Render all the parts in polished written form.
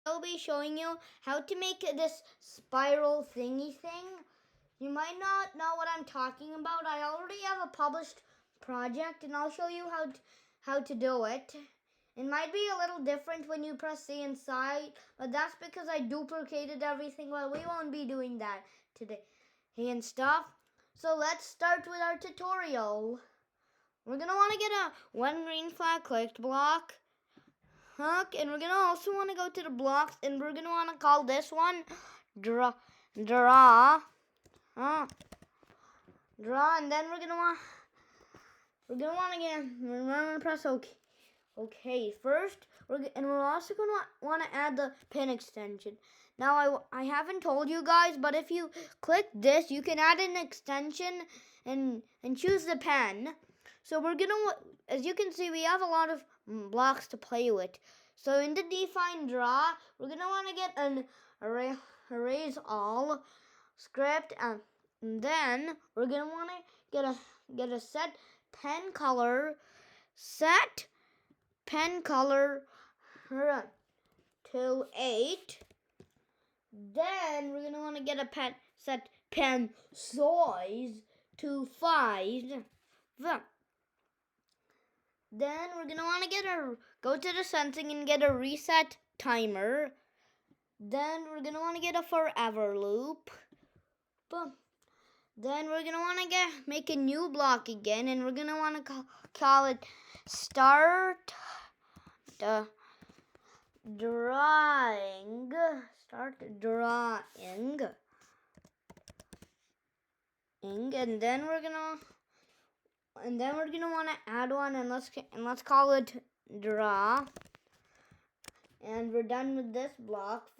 I'll be showing you how to make this spiral thingy thing. You might not know what I'm talking about. I already have a published project and I'll show you how to do it. It might be a little different when you press the inside, but that's because I duplicated everything. Well, we won't be doing that today and stuff. So let's start with our tutorial. We're going to want to get a one green flag clicked block. And we're gonna also want to go to the blocks, and we're gonna want to call this one draw, and then we're gonna want to press OK. Okay, first we're also gonna want to add the pen extension. Now I haven't told you guys, but if you click this, you can add an extension and choose the pen. So we're gonna, as you can see, we have a lot of blocks to play with. So in the define draw, we're gonna want to get an erase all script, and then we're gonna want to get a set pen color to 8. Then we're gonna want to get a set pen size to 5. Then we're gonna want to go to the setting and get a reset timer. Then we're gonna want to get a forever loop. Boom. Then we're gonna want to make a new block again, and we're gonna want to call it start drawing. And then we're gonna want to add one, and let's call it draw. And we're done with this block.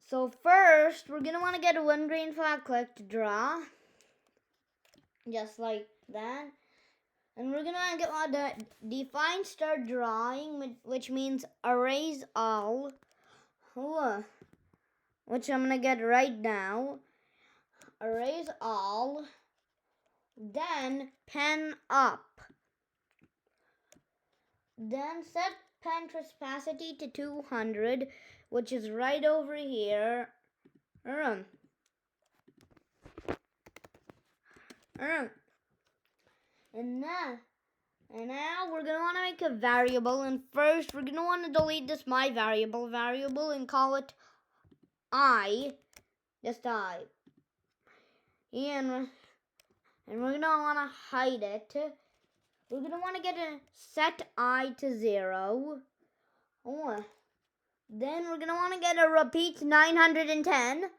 So first, we're gonna want to get a one green flag click to draw, just like that. And we're gonna get the define start drawing, which means erase all, which I'm gonna get right now. Erase all. Then pen up. Then set pen opacity to 200, which is right over here. And now we're gonna want to make a variable, and first we're gonna want to delete this my variable and call it just I. And we're gonna want to hide it. We're gonna want to get a set I to 0. Then we're gonna want to get a repeat 910.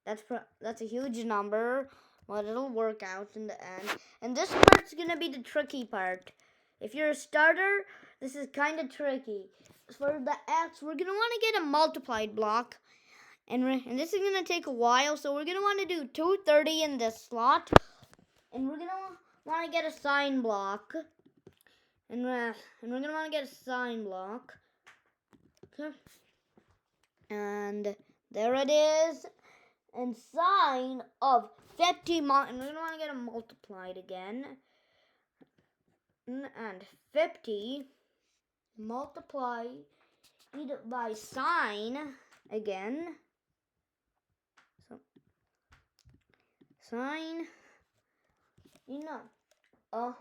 That's a huge number, but it'll work out in the end. And this part's gonna be the tricky part. If you're a starter, this is kind of tricky. For the X, we're gonna want to get a multiplied block, and this is gonna take a while. So we're gonna want to do 230 in this slot, and we're gonna want to get a sign block, and we're gonna want to get a sign block. Okay. And there it is. And sign of 50 and we're gonna want to get it multiplied again. And 50 multiplied by sign again. So sign, of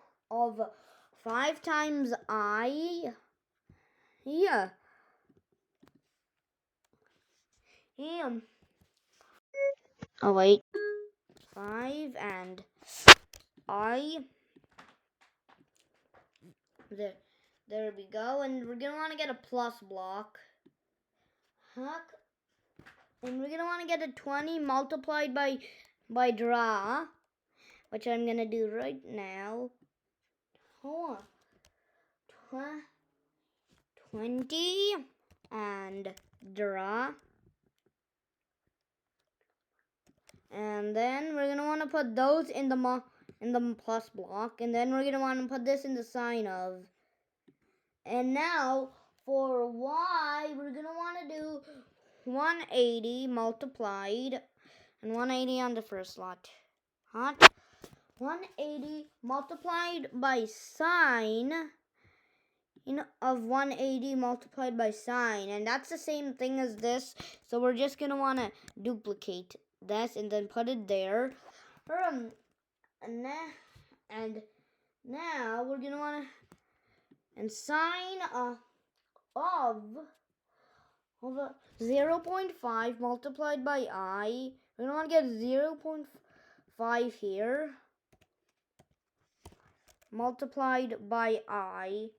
5 times I. Here. Oh wait, 5 and I. There we go, and we're gonna want to get a plus block. And we're gonna want to get a 20 multiplied by draw, which I'm gonna do right now. 20 and draw. And then we're gonna want to put those in the plus block, and then we're gonna want to put this in the sign of. And now for Y, we're gonna want to do 180 multiplied, and 180 on the first slot. 180 multiplied by sign of 180 multiplied by sine, and that's the same thing as this. So we're just gonna want to duplicate this and then put it there. And now we're gonna want to and sine of 0.5 multiplied by I. We're gonna want to get 0.5 here multiplied by I.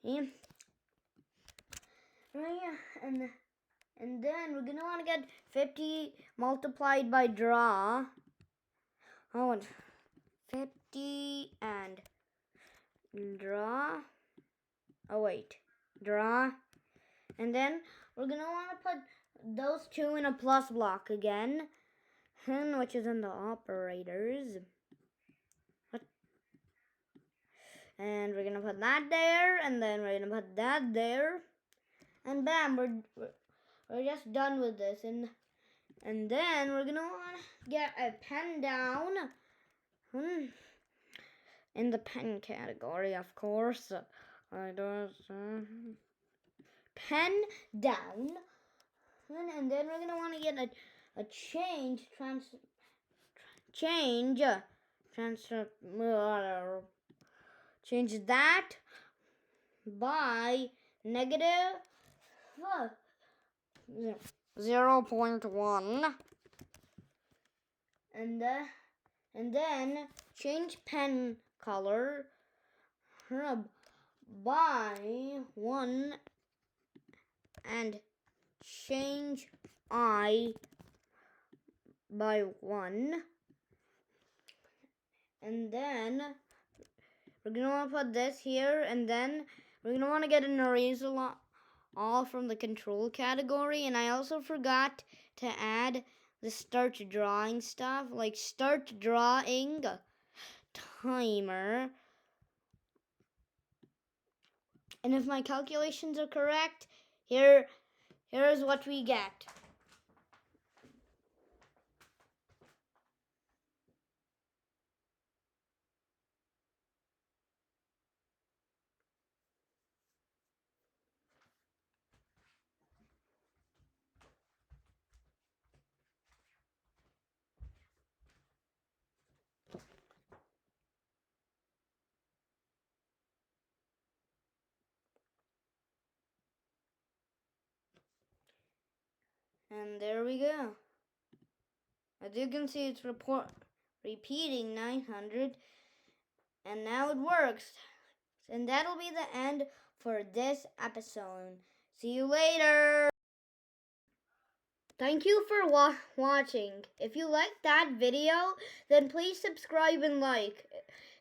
Okay. And then we're gonna want to get 50 multiplied by draw. Oh, and 50 and draw. Oh wait, draw. And then we're gonna want to put those two in a plus block again, which is in the operators. And we're gonna put that there, and then we're gonna put that there, and bam, we're just done with this. And then we're gonna want to get a pen down in the pen category, of course. Pen down, and then we're gonna want to get a change that by negative 0.1, and then change pen color by 1 and change I by 1, and then we're going to want to put this here, and then we're going to want to get an eraser all from the control category. And I also forgot to add the start drawing stuff, like start drawing timer. And if my calculations are correct, here's what we get. And there we go. As you can see, it's repeating 900, and now it works. And that'll be the end for this episode. See you later. Thank you for watching. If you liked that video, then please subscribe and like.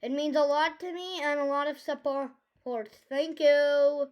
It means a lot to me and a lot of support. Thank you.